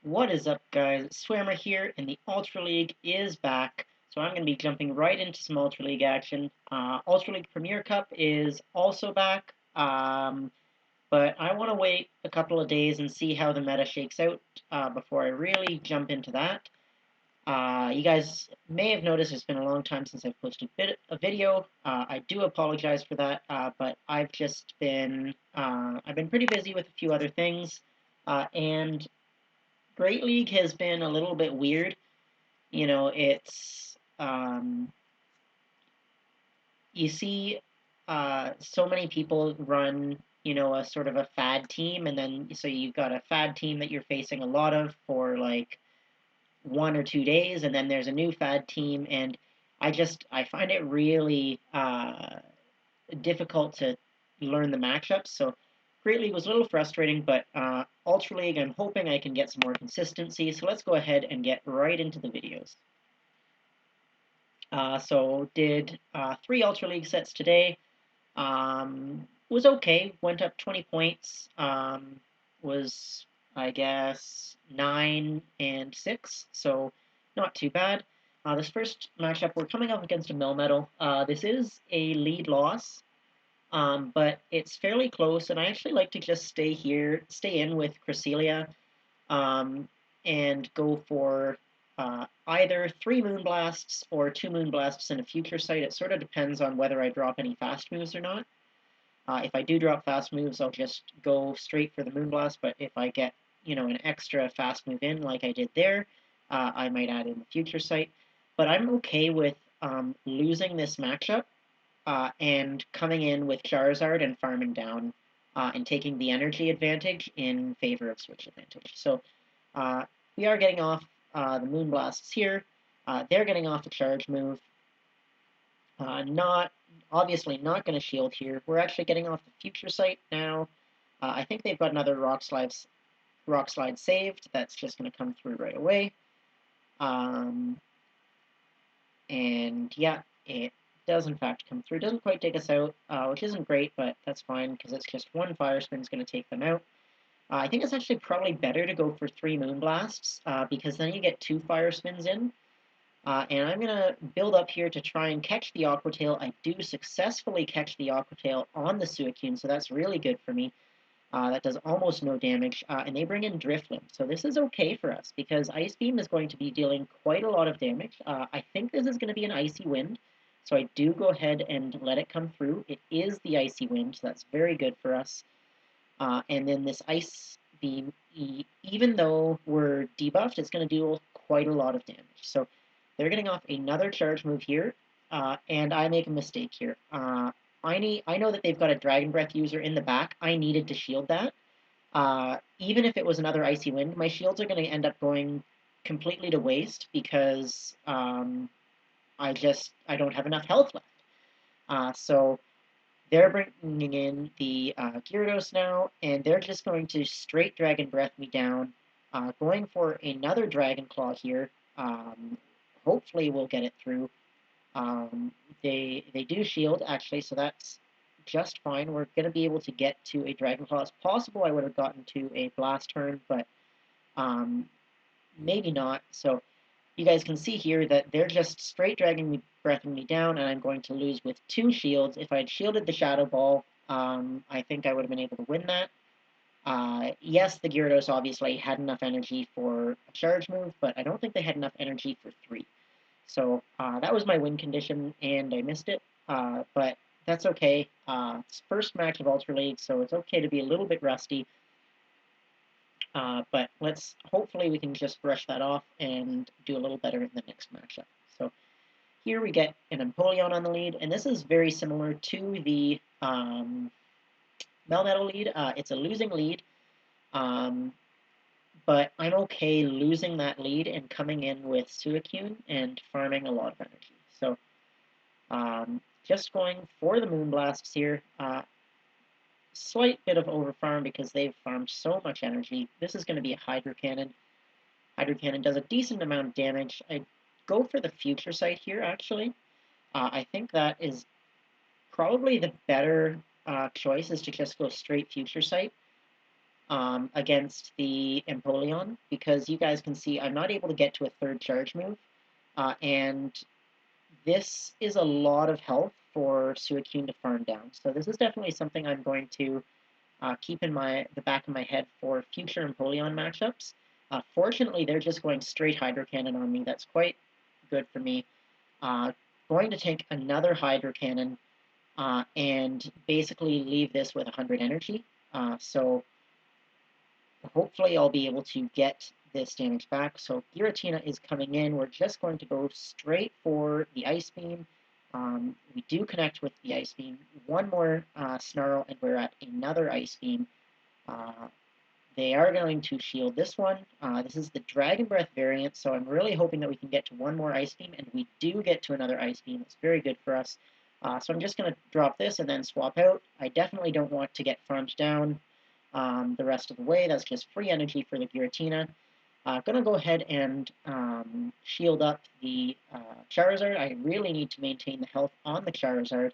What is up, guys? Swammer here, and the Ultra League is back. So I'm going to be jumping right into some Ultra League action. Ultra League Premier Cup is also back, but I want to wait a couple of days and see how the meta shakes out before I really jump into that. You guys may have noticed it's been a long time since I've posted a video. I do apologize for that, but I've been pretty busy with a few other things, and Great League has been a little bit weird. It's you see so many people run, a sort of a fad team, and then so you've got a fad team that you're facing a lot of for like 1 or 2 days, and then there's a new fad team, and I find it really difficult to learn the matchups. So Great League was a little frustrating, but Ultra League, I'm hoping I can get some more consistency. So let's go ahead and get right into the videos. So did 3 Ultra League sets today. Was okay. Went up 20 points. Was, I guess, 9 and 6. So not too bad. This first matchup, we're coming up against a Melmetal. This is a lead loss. But it's fairly close, and I actually like to just stay in with Cresselia, and go for either 3 Moonblasts or 2 Moonblasts in a future sight. It sort of depends on whether I drop any fast moves or not. If I do drop fast moves, I'll just go straight for the Moonblast, but if I get, an extra fast move in like I did there, I might add in the future sight. But I'm okay with losing this matchup and coming in with Charizard and farming down and taking the energy advantage in favor of switch advantage. So we are getting off the Moonblasts here. They're getting off the charge move. Not Obviously not going to shield here. We're actually getting off the future sight now. I think they've got another Rock Slide saved. That's just going to come through right away. And yeah, it does in fact come through. Doesn't quite take us out, which isn't great, but that's fine because it's just 1 Fire Spin is going to take them out. I think it's actually probably better to go for 3 Moonblasts because then you get 2 Fire Spins in. And I'm going to build up here to try and catch the Aqua Tail. I do successfully catch the Aqua Tail on the Suicune, so that's really good for me. That does almost no damage, and they bring in Drifloon. So this is okay for us, because Ice Beam is going to be dealing quite a lot of damage. I think this is going to be an Icy Wind, so I do go ahead and let it come through. It is the Icy Wind, so that's very good for us. And then this Ice Beam, even though we're debuffed, it's going to do quite a lot of damage. So they're getting off another charge move here, and I make a mistake here. I know that they've got a Dragon Breath user in the back. I needed to shield that. Even if it was another Icy Wind, my shields are going to end up going completely to waste because I don't have enough health left. So they're bringing in the Gyarados now, and they're just going to straight Dragon Breath me down. Going for another Dragon Claw here. Hopefully we'll get it through. They do shield, actually, so that's just fine. We're going to be able to get to a Dragon Claw. It's possible I would have gotten to a Blast Turn, but maybe not. So you guys can see here that they're just straight breathing me down, and I'm going to lose with 2 shields. If I had shielded the Shadow Ball, I think I would have been able to win that. Yes, the Gyarados obviously had enough energy for a charge move, but I don't think they had enough energy for 3. So that was my win condition, and I missed it. But that's okay. It's first match of Ultra League, so it's okay to be a little bit rusty. But hopefully we can just brush that off and do a little better in the next matchup. So here we get an Empoleon on the lead, and this is very similar to the Melmetal lead. It's a losing lead. But I'm okay losing that lead and coming in with Suicune and farming a lot of energy. So just going for the Moonblasts here. Slight bit of overfarm because they've farmed so much energy. This is going to be a Hydro Cannon. Hydro Cannon does a decent amount of damage. I go for the Future Sight here, actually. I think that is probably the better choice, is to just go straight Future Sight. against the Empoleon, because you guys can see I'm not able to get to a third charge move, and this is a lot of health for Suicune to farm down. So this is definitely something I'm going to keep in the back of my head for future Empoleon matchups. Fortunately, they're just going straight Hydro Cannon on me. That's quite good for me. Going to take another Hydro Cannon and basically leave this with 100 energy. So hopefully I'll be able to get this damage back. So Giratina is coming in. We're just going to go straight for the Ice Beam. We do connect with the Ice Beam. One more Snarl, and we're at another Ice Beam. They are going to shield this one. This is the Dragon Breath variant, so I'm really hoping that we can get to one more Ice Beam, and we do get to another Ice Beam. It's very good for us. So I'm just going to drop this and then swap out. I definitely don't want to get farmed down the rest of the way. That's just free energy for the Giratina. Going to go ahead and shield up the Charizard. I really need to maintain the health on the Charizard.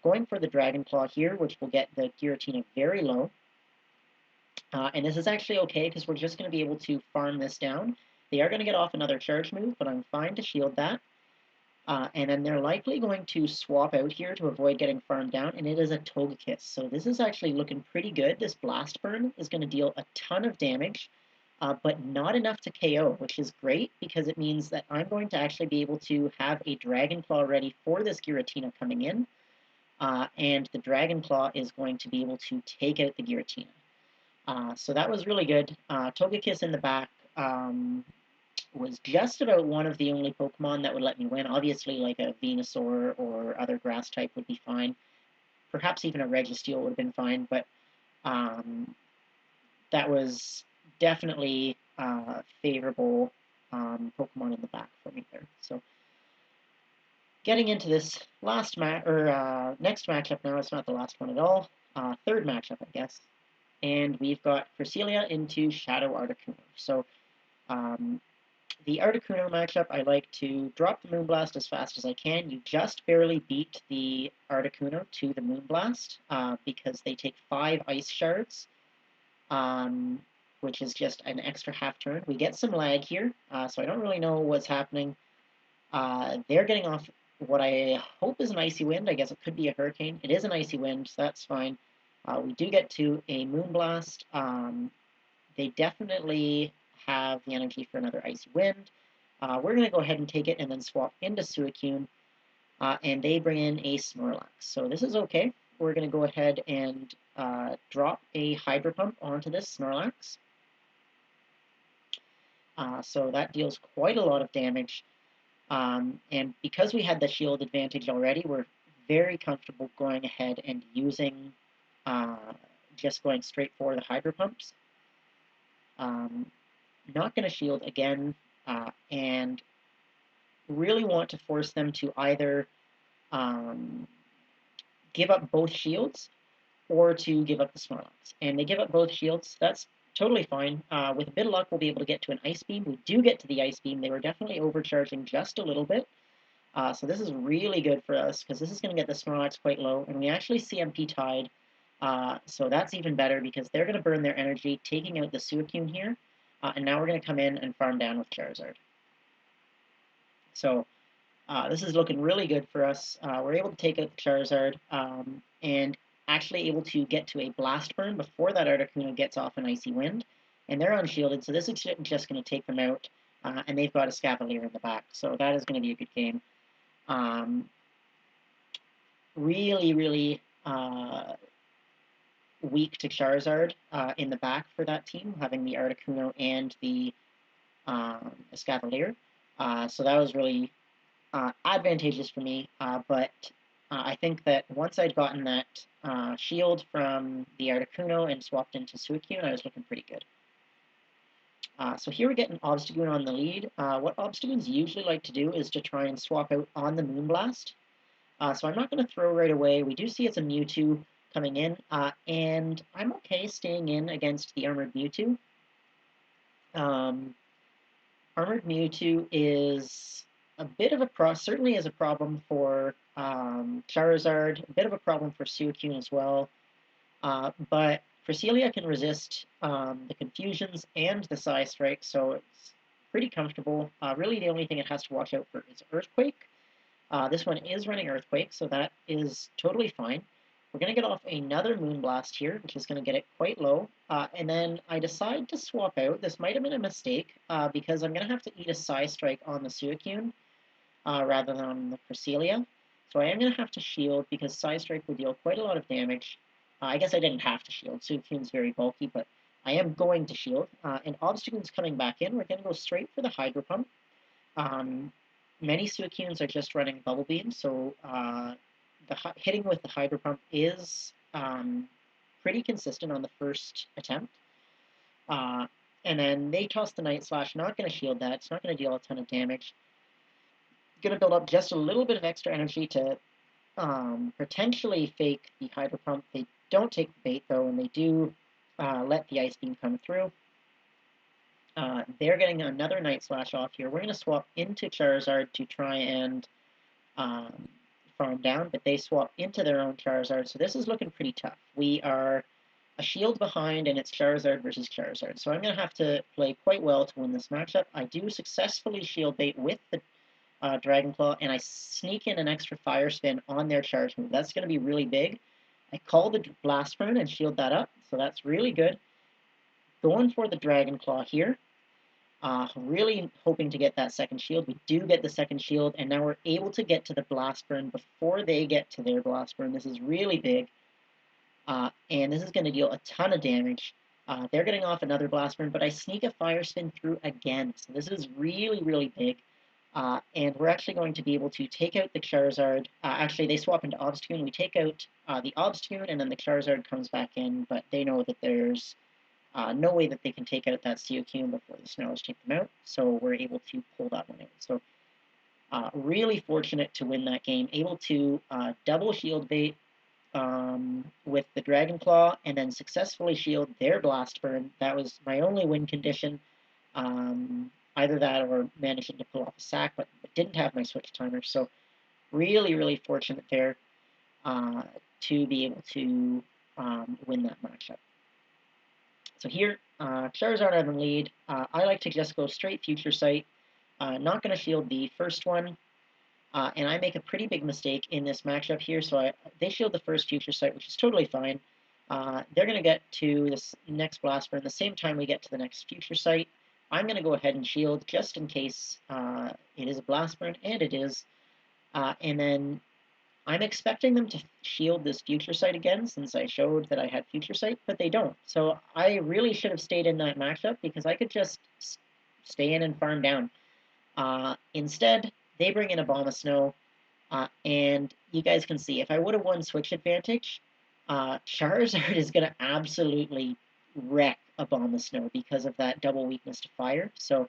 Going for the Dragon Claw here, which will get the Giratina very low. And this is actually okay, because we're just going to be able to farm this down. They are going to get off another charge move, but I'm fine to shield that. And then they're likely going to swap out here to avoid getting farmed down, and it is a Togekiss. So this is actually looking pretty good. This Blast Burn is going to deal a ton of damage, but not enough to KO, which is great, because it means that I'm going to actually be able to have a Dragon Claw ready for this Giratina coming in, and the Dragon Claw is going to be able to take out the Giratina. So that was really good. Togekiss in the back was just about one of the only Pokemon that would let me win. Obviously, like a Venusaur or other grass type would be fine. Perhaps even a Registeel would have been fine, but that was definitely favorable Pokemon in the back for me there. So getting into this next matchup now. It's not the last one at all. Third matchup, I guess. And we've got Cresselia into Shadow Articuno. So the Articuno matchup, I like to drop the Moonblast as fast as I can. You just barely beat the Articuno to the Moonblast because they take 5 Ice Shards, which is just an extra half turn. We get some lag here, so I don't really know what's happening. They're getting off what I hope is an Icy Wind. I guess it could be a Hurricane. It is an Icy Wind, so that's fine. We do get to a Moonblast. They definitely have the energy for another Icy Wind. We're going to go ahead and take it and then swap into Suicune, and they bring in a Snorlax. So this is okay. We're going to go ahead and drop a Hydro Pump onto this Snorlax. So that deals quite a lot of damage. And because we had the shield advantage already, we're very comfortable going ahead and using just going straight for the Hydro Pumps. Not going to shield again, and really want to force them to either give up both shields or to give up the Snorlax. And they give up both shields. That's totally fine. With a bit of luck, we'll be able to get to an Ice Beam. We do get to the Ice Beam. They were definitely overcharging just a little bit. So this is really good for us, because this is going to get the Snorlax quite low, and we actually CMP tied. So that's even better, because they're going to burn their energy, taking out the Suicune here. And now we're going to come in and farm down with Charizard. So this is looking really good for us. We're able to take out the Charizard, and actually able to get to a Blast Burn before that Articuno gets off an Icy Wind. And they're unshielded, so this is just going to take them out. And they've got a Scavalier in the back, so that is going to be a good game. Really, really weak to Charizard in the back for that team, having the Articuno and the Escavalier. So that was really advantageous for me, but I think that once I'd gotten that shield from the Articuno and swapped into Suicune, I was looking pretty good. So here we get an Obstagoon on the lead. What Obstagoons usually like to do is to try and swap out on the Moonblast. So I'm not going to throw right away. We do see it's a Mewtwo coming in, and I'm okay staying in against the Armored Mewtwo. Armored Mewtwo is a bit of certainly is a problem for Charizard, a bit of a problem for Suicune as well. But Cresselia can resist the Confusions and the Psy Strike, so it's pretty comfortable. Really, the only thing it has to watch out for is Earthquake. This one is running Earthquake, so that is totally fine. We're going to get off another Moonblast here, which is going to get it quite low. And then I decide to swap out. This might have been a mistake, because I'm going to have to eat a Psy Strike on the Suicune rather than on the Cresselia. So I am going to have to shield, because Psy Strike would deal quite a lot of damage. I guess I didn't have to shield. Suicune's very bulky, but I am going to shield. And Obstacune's coming back in. We're going to go straight for the Hydro Pump. Many Suicunes are just running Bubble Beam, so hitting with the Hydro Pump is pretty consistent on the first attempt. And then they toss the Night Slash, not going to shield that, it's not going to deal a ton of damage. Going to build up just a little bit of extra energy to potentially fake the Hydro Pump. They don't take the bait though, and they do let the Ice Beam come through. They're getting another Night Slash off here. We're going to swap into Charizard to try and farm down, but they swap into their own Charizard, so this is looking pretty tough. We are a shield behind, and it's Charizard versus Charizard, so I'm going to have to play quite well to win this matchup. I do successfully shield bait with the Dragon Claw, and I sneak in an extra Fire Spin on their charge move. That's going to be really big. I call the Blast Burn and shield that up, so that's really good. Going for the Dragon Claw here. Really hoping to get that second shield. We do get the second shield, and now we're able to get to the Blast Burn before they get to their Blast Burn. This is really big, and this is going to deal a ton of damage. They're getting off another Blast Burn, but I sneak a Fire Spin through again, so this is really, really big. And we're actually going to be able to take out the Charizard. Actually, they swap into Obstagoon. We take out the Obstagoon, and then the Charizard comes back in, but they know that there's no way that they can take out that Suicune before the Snarls take them out, so we're able to pull that one out. So really fortunate to win that game, able to double shield bait with the Dragon Claw, and then successfully shield their Blast Burn. That was my only win condition. Either that or managing to pull off a sack, but didn't have my switch timer, so really, really fortunate there to be able to win that matchup. So here, Charizard out in the lead. I like to just go straight Future Sight. Not going to shield the first one. And I make a pretty big mistake in this matchup here. So they shield the first Future Sight, which is totally fine. They're going to get to this next Blast Burn the same time we get to the next Future Sight. I'm going to go ahead and shield just in case it is a Blast Burn, and it is. And then I'm expecting them to shield this Future Sight again, since I showed that I had Future Sight, but they don't. So I really should have stayed in that matchup, because I could just stay in and farm down. Instead, they bring in Abomasnow, and you guys can see, if I would have won Switch Advantage, Charizard is going to absolutely wreck Abomasnow because of that double weakness to fire. So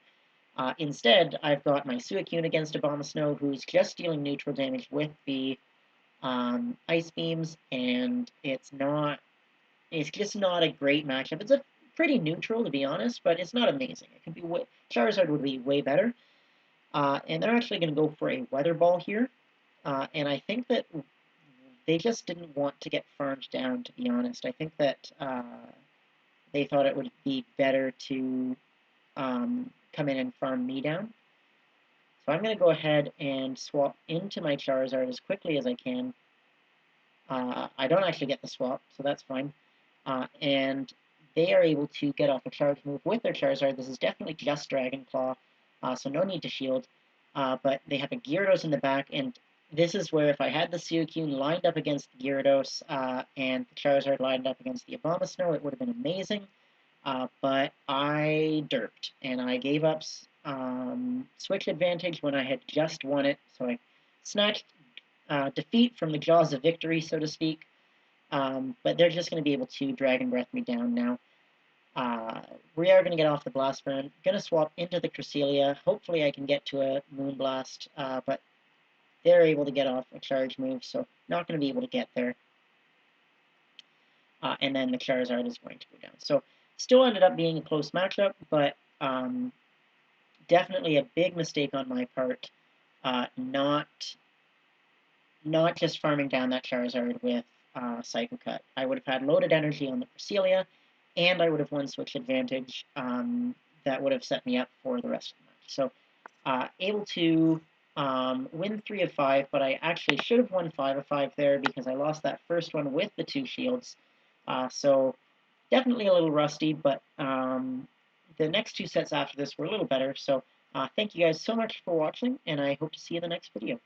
instead, I've got my Suicune against Abomasnow, who's just dealing neutral damage with the Ice Beams, and it's just not a great matchup. It's a pretty neutral, to be honest, but it's not amazing. It could be Charizard would be way better. And they're actually going to go for a Weather Ball here, and I think that they just didn't want to get farmed down, to be honest. I think that they thought it would be better to come in and farm me down. So I'm going to go ahead and swap into my Charizard as quickly as I can. I don't actually get the swap, so that's fine. And they are able to get off a charge move with their Charizard. This is definitely just Dragon Claw, so no need to shield. But they have a Gyarados in the back, and this is where if I had the Suicune lined up against the Gyarados and the Charizard lined up against the Abomasnow, it would have been amazing. But I derped, and I gave up Switch Advantage when I had just won it, so I snatched defeat from the jaws of victory, so to speak. But they're just going to be able to Dragon Breath me down now. We are going to get off the Blast Burn. Going to swap into the Cresselia. Hopefully I can get to a Moonblast, but they're able to get off a charge move, so not going to be able to get there. And then the Charizard is going to go down. So still ended up being a close matchup, but definitely a big mistake on my part, not just farming down that Charizard with Psycho Cut. I would have had loaded energy on the Cresselia, and I would have won switch advantage. That would have set me up for the rest of the match. So able to win 3 of 5, but I actually should have won 5 of 5 there because I lost that first one with the 2 shields. So definitely a little rusty, but the next 2 sets after this were a little better. So thank you guys so much for watching, and I hope to see you in the next video.